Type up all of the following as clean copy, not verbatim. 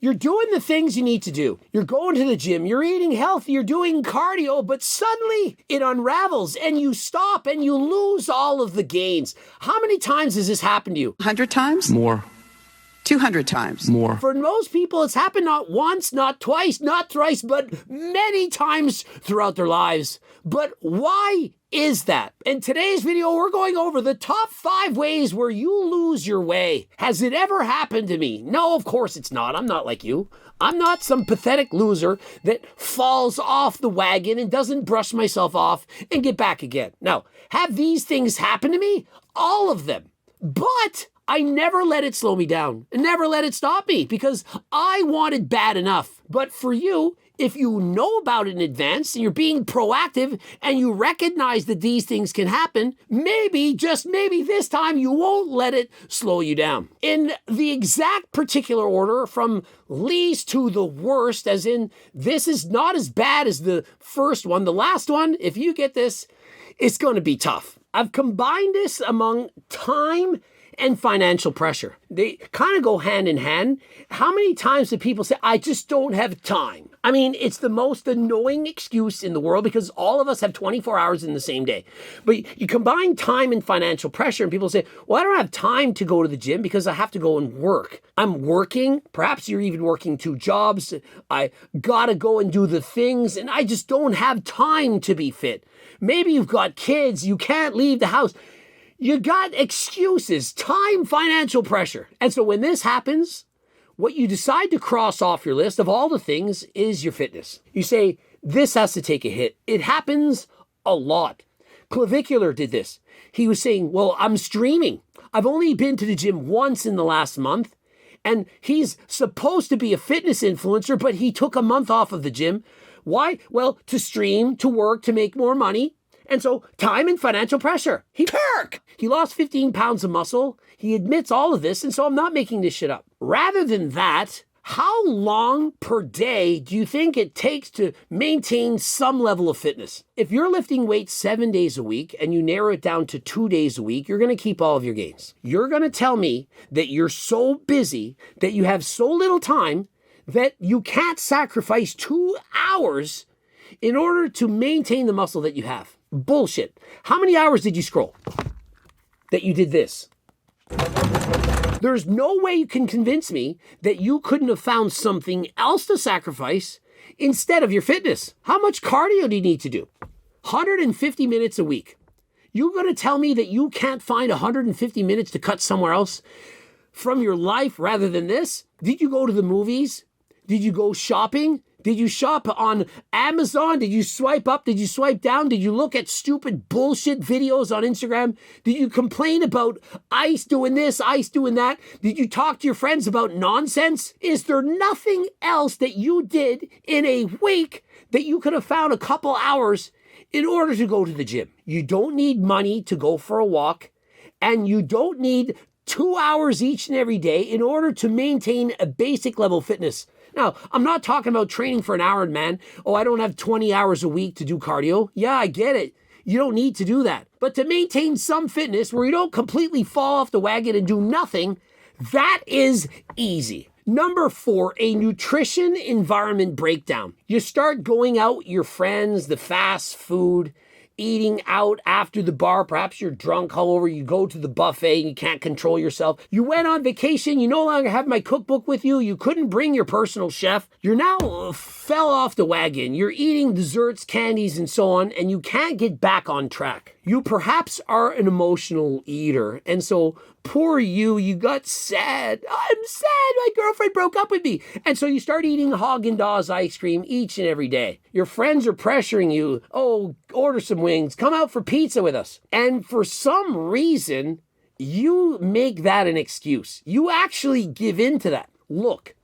You're doing the things you need to do. You're going to the gym, you're eating healthy, you're doing cardio, but suddenly it unravels and you stop and you lose all of the gains. How many times has this happened to you? 100 times? More. 200 times. More. For most people, it's happened not once, not twice, not thrice, but many times throughout their lives. But why is that? In today's video, we're going over the top 5 ways where you lose your way. Has it ever happened to me? No, of course it's not. I'm not like you. I'm not some pathetic loser that falls off the wagon and doesn't brush myself off and get back again. Now, have these things happen to me? All of them. But I never let it slow me down. Never let it stop me because I wanted bad enough. But for you, if you know about it in advance and you're being proactive and you recognize that these things can happen, maybe, just maybe this time you won't let it slow you down. In the exact particular order from least to the worst, as in this is not as bad as the first one. The last one, if you get this, it's going to be tough. I've combined this among time and financial pressure. They kind of go hand in hand. How many times do people say, I just don't have time? I mean, it's the most annoying excuse in the world because all of us have 24 hours in the same day. But you combine time and financial pressure and people say, well, I don't have time to go to the gym because I have to go and work. I'm working. Perhaps you're even working 2 jobs. I gotta go and do the things and I just don't have time to be fit. Maybe you've got kids. You can't leave the house. You got excuses, time, financial pressure. And so when this happens, what you decide to cross off your list of all the things is your fitness. You say, this has to take a hit. It happens a lot. Clavicular did this. He was saying, well, I'm streaming. I've only been to the gym once in the last month. And he's supposed to be a fitness influencer, but he took a month off of the gym. Why? Well, to stream, to work, to make more money. And so time and financial pressure. He lost 15 pounds of muscle. He admits all of this. And so I'm not making this shit up. Rather than that, how long per day do you think it takes to maintain some level of fitness? If you're lifting weights 7 days a week and you narrow it down to 2 days a week, you're going to keep all of your gains. You're going to tell me that you're so busy, that you have so little time, that you can't sacrifice 2 hours in order to maintain the muscle that you have. Bullshit. How many hours did you scroll that you did this? There's no way you can convince me that you couldn't have found something else to sacrifice instead of your fitness. How much cardio do you need to do? 150 minutes a week. You're going to tell me that you can't find 150 minutes to cut somewhere else from your life rather than this? Did you go to the movies? Did you go shopping? Did you shop on Amazon? Did you swipe up? Did you swipe down? Did you look at stupid bullshit videos on Instagram? Did you complain about ICE doing this, ICE doing that? Did you talk to your friends about nonsense? Is there nothing else that you did in a week that you could have found a couple hours in order to go to the gym? You don't need money to go for a walk, and you don't need 2 hours each and every day in order to maintain a basic level of fitness. Now, I'm not talking about training for an hour, man. Oh, I don't have 20 hours a week to do cardio. Yeah, I get it. You don't need to do that. But to maintain some fitness where you don't completely fall off the wagon and do nothing, that is easy. Number 4, a nutrition environment breakdown. You start going out with your friends, the fast food, eating out after the bar. Perhaps you're drunk, however, you go to the buffet and you can't control yourself. You went on vacation, you no longer have my cookbook with you, you couldn't bring your personal chef. You're now fell off the wagon. You're eating desserts, candies, and so on, and you can't get back on track. You perhaps are an emotional eater, and so poor you, you got sad. I'm sad, my girlfriend broke up with me. And so you start eating Haagen-Dazs ice cream each and every day. Your friends are pressuring you, oh, order some wings, come out for pizza with us. And for some reason, you make that an excuse. You actually give in to that. Look,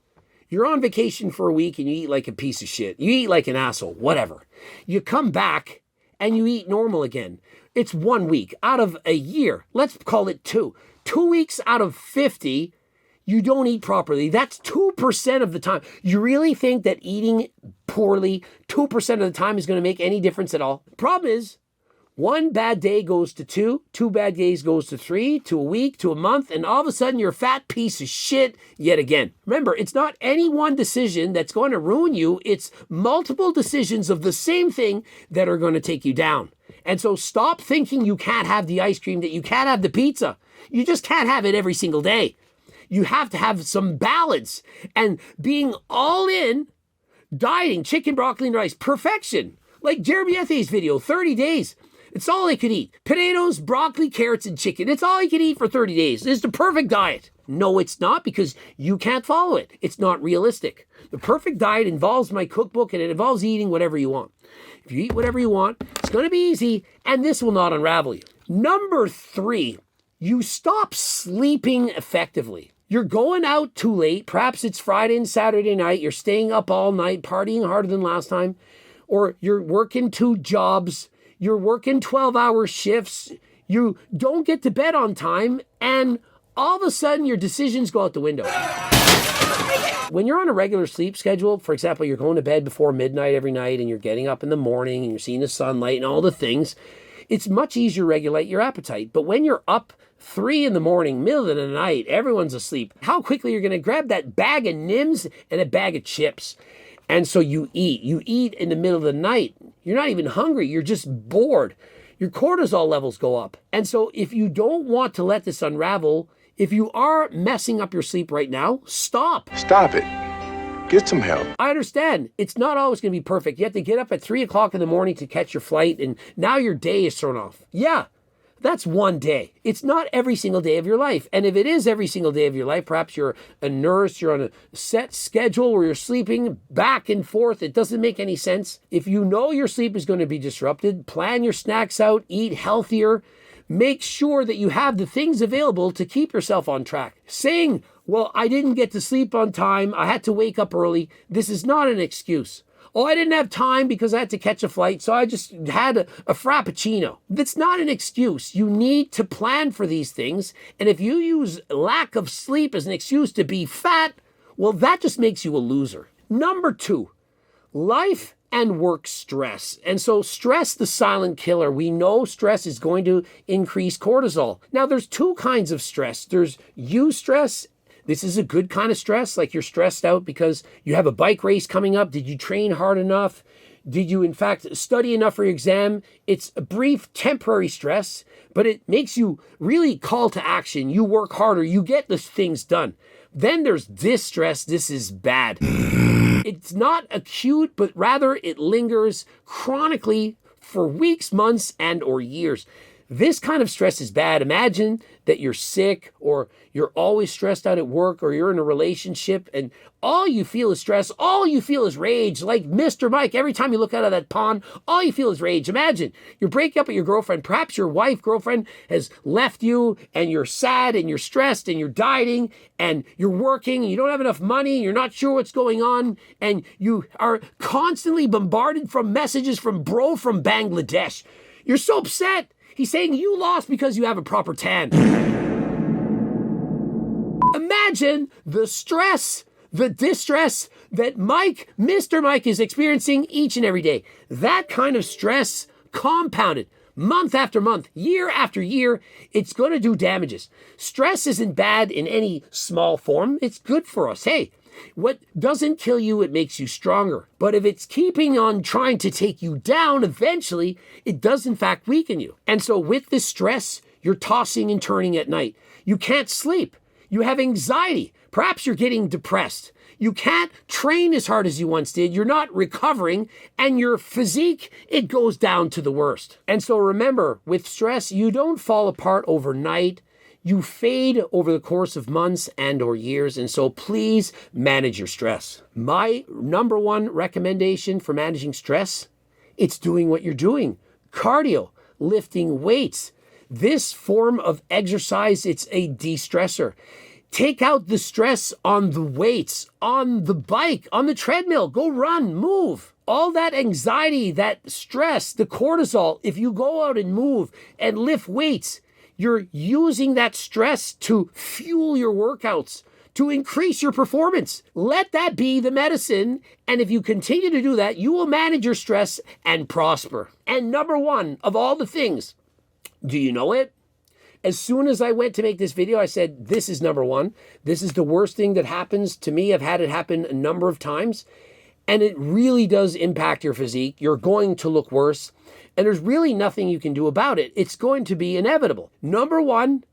you're on vacation for a week and you eat like a piece of shit. You eat like an asshole, whatever. You come back and you eat normal again. It's 1 week out of a year. Let's call it 2. 2 weeks out of 50, you don't eat properly. That's 2% of the time. You really think that eating poorly 2% of the time is going to make any difference at all? Problem is, One bad day goes to 2, 2 bad days goes to 3, to a week, to a month, and all of a sudden you're a fat piece of shit yet again. Remember, it's not any one decision that's going to ruin you. It's multiple decisions of the same thing that are going to take you down. And so stop thinking you can't have the ice cream, that you can't have the pizza. You just can't have it every single day. You have to have some balance, and being all in, dieting, chicken, broccoli, and rice, perfection. Like Jeremy Ethie's video, 30 days. It's all he could eat. Potatoes, broccoli, carrots, and chicken. It's all he could eat for 30 days. It's the perfect diet. No, it's not, because you can't follow it. It's not realistic. The perfect diet involves my cookbook, and it involves eating whatever you want. If you eat whatever you want, it's going to be easy, and this will not unravel you. Number 3, you stop sleeping effectively. You're going out too late. Perhaps it's Friday and Saturday night. You're staying up all night, partying harder than last time. Or you're working 2 jobs. You're working 12-hour shifts. You don't get to bed on time. And all of a sudden, your decisions go out the window. When you're on a regular sleep schedule, for example, you're going to bed before midnight every night, and you're getting up in the morning, and you're seeing the sunlight and all the things, it's much easier to regulate your appetite. But when you're up 3 in the morning, middle of the night, everyone's asleep, how quickly you're going to grab that bag of Nims and a bag of chips. And so you eat in the middle of the night. You're not even hungry. You're just bored. Your cortisol levels go up. And so if you don't want to let this unravel, if you are messing up your sleep right now, stop. Stop it. Get some help. I understand. It's not always going to be perfect. You have to get up at 3 o'clock in the morning to catch your flight, and now your day is thrown off. Yeah, that's one day. It's not every single day of your life. And if it is every single day of your life, perhaps you're a nurse, you're on a set schedule where you're sleeping back and forth. It doesn't make any sense. If you know your sleep is going to be disrupted, plan your snacks out, eat healthier. Make sure that you have the things available to keep yourself on track. Saying, well, I didn't get to sleep on time, I had to wake up early, this is not an excuse. Oh, I didn't have time because I had to catch a flight, so I just had a frappuccino. That's not an excuse. You need to plan for these things. And if you use lack of sleep as an excuse to be fat, well, that just makes you a loser. Number 2, life and work stress. And so stress, the silent killer. We know stress is going to increase cortisol. Now, there's 2 kinds of stress. There's eustress. This is a good kind of stress, like you're stressed out because you have a bike race coming up. Did you train hard enough? Did you, in fact, study enough for your exam? It's a brief, temporary stress, but it makes you really call to action. You work harder. You get the things done. Then there's distress. This is bad. It's not acute, but rather it lingers chronically for weeks, months, and or years. This kind of stress is bad. Imagine that you're sick, or you're always stressed out at work, or you're in a relationship and all you feel is stress. All you feel is rage. Like Mr. Mike, every time you look out of that pond, all you feel is rage. Imagine you're breaking up with your girlfriend. Perhaps your wife, girlfriend has left you, and you're sad and you're stressed and you're dieting and you're working and you don't have enough money and you're not sure what's going on, and you are constantly bombarded from messages from bro from Bangladesh. You're so upset. He's saying you lost because you have a proper tan. Imagine the stress, the distress that Mr. Mike is experiencing each and every day. That kind of stress compounded month after month, year after year, it's going to do damages. Stress isn't bad in any small form. It's good for us. Hey, what doesn't kill you, it makes you stronger. But if it's keeping on trying to take you down, eventually it does in fact weaken you. And so with this stress, you're tossing and turning at night. You can't sleep. You have anxiety. Perhaps you're getting depressed. You can't train as hard as you once did. You're not recovering, and your physique, it goes down to the worst. And so remember, with stress, you don't fall apart overnight. You fade over the course of months and or years, and so please manage your stress. My number 1 recommendation for managing stress, it's doing what you're doing. Cardio, lifting weights. This form of exercise, it's a de-stressor. Take out the stress on the weights, on the bike, on the treadmill. Go run, move. All that anxiety, that stress, the cortisol, if you go out and move and lift weights, you're using that stress to fuel your workouts, to increase your performance. Let that be the medicine. And if you continue to do that, you will manage your stress and prosper. And number one of all the things, do you know it? As soon as I went to make this video, I said, this is number one. This is the worst thing that happens to me. I've had it happen a number of times. And it really does impact your physique. You're going to look worse. And there's really nothing you can do about it. It's going to be inevitable. Number one,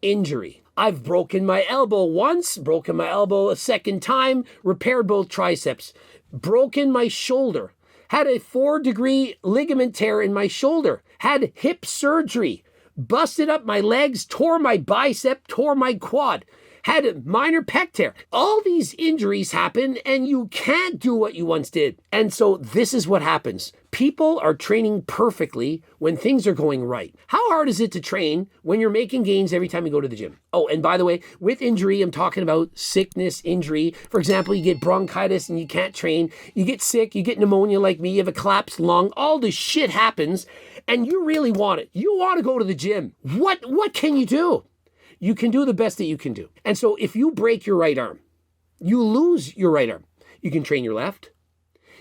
injury. I've broken my elbow once, broken my elbow a second time, repaired both triceps, broken my shoulder, had a 4-degree ligament tear in my shoulder, had hip surgery, busted up my legs, tore my bicep, tore my quad, had a minor pec tear. All these injuries happen and you can't do what you once did. And so this is what happens. People are training perfectly when things are going right. How hard is it to train when you're making gains every time you go to the gym? Oh, and by the way, with injury, I'm talking about sickness, injury. For example, you get bronchitis and you can't train. You get sick, you get pneumonia like me, you have a collapsed lung. All this shit happens and you really want it. You want to go to the gym. What can you do? You can do the best that you can do. And so if you break your right arm, you lose your right arm. You can train your left.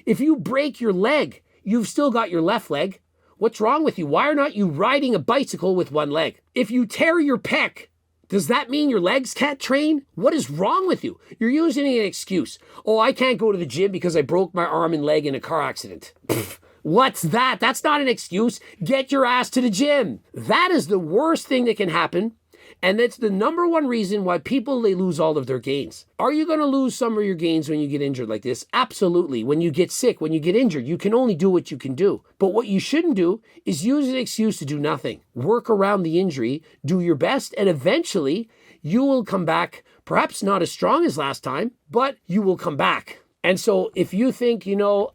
If you break your leg, you've still got your left leg. What's wrong with you? Why are not you riding a bicycle with one leg? If you tear your pec, does that mean your legs can't train? What is wrong with you? You're using an excuse. Oh, I can't go to the gym because I broke my arm and leg in a car accident. Pfft. What's that? That's not an excuse. Get your ass to the gym. That is the worst thing that can happen. And that's the number one reason why people, they lose all of their gains. Are you going to lose some of your gains when you get injured like this? Absolutely. When you get sick, when you get injured, you can only do what you can do. But what you shouldn't do is use an excuse to do nothing. Work around the injury, do your best, and eventually you will come back, perhaps not as strong as last time, but you will come back. And so if you think,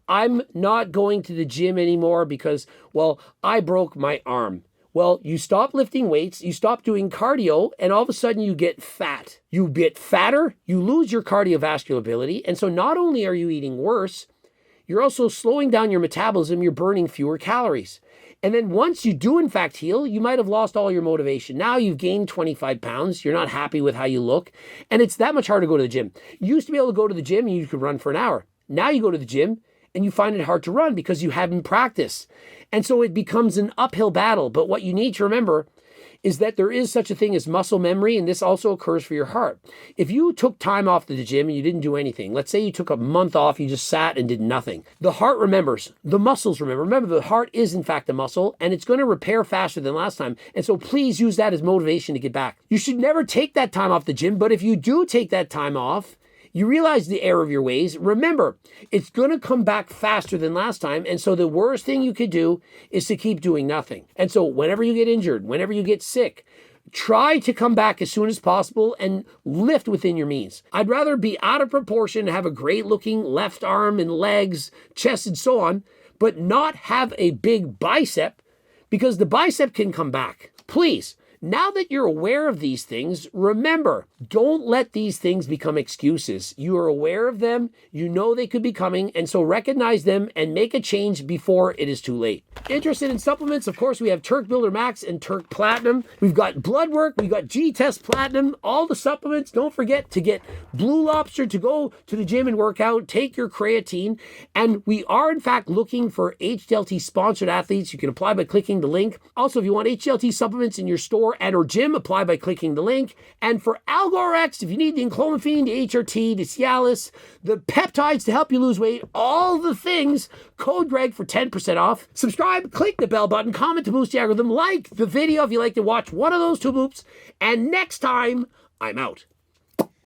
I'm not going to the gym anymore because, well, I broke my arm. Well, you stop lifting weights, you stop doing cardio, and all of a sudden you get fat. You get fatter, you lose your cardiovascular ability, and so not only are you eating worse, you're also slowing down your metabolism, you're burning fewer calories. And then once you do in fact heal, you might have lost all your motivation. Now you've gained 25 pounds, you're not happy with how you look, and it's that much harder to go to the gym. You used to be able to go to the gym and you could run for an hour. Now you go to the gym and you find it hard to run because you haven't practiced. And so it becomes an uphill battle. But what you need to remember is that there is such a thing as muscle memory, and this also occurs for your heart. If you took time off to the gym and you didn't do anything, let's say you took a month off, you just sat and did nothing. The heart remembers, the muscles remember. Remember, the heart is in fact a muscle, and it's going to repair faster than last time. And so please use that as motivation to get back. You should never take that time off the gym, but if you do take that time off, you realize the error of your ways. Remember, it's going to come back faster than last time. And so the worst thing you could do is to keep doing nothing. And so whenever you get injured, whenever you get sick, try to come back as soon as possible and lift within your means. I'd rather be out of proportion, have a great looking left arm and legs, chest and so on, but not have a big bicep because the bicep can come back. Please. Now that you're aware of these things, remember, don't let these things become excuses. You are aware of them, you know they could be coming, and so recognize them and make a change before it is too late. Interested in supplements? Of course, we have Turk Builder Max and Turk Platinum. We've got Blood Work, we've got G-Test Platinum, all the supplements. Don't forget to get Blue Lobster to go to the gym and work out, take your creatine, and we are in fact looking for HDLT sponsored athletes. You can apply by clicking the link. Also, if you want HDLT supplements in your store and or gym, apply by clicking the link. And for AlgoRx, if you need the enclomiphene, the HRT, the Cialis, the peptides to help you lose weight, all the things, code Greg for 10% off. Subscribe, click the bell button, comment to boost the algorithm, like the video if you like to watch one of those two loops, and next time, I'm out.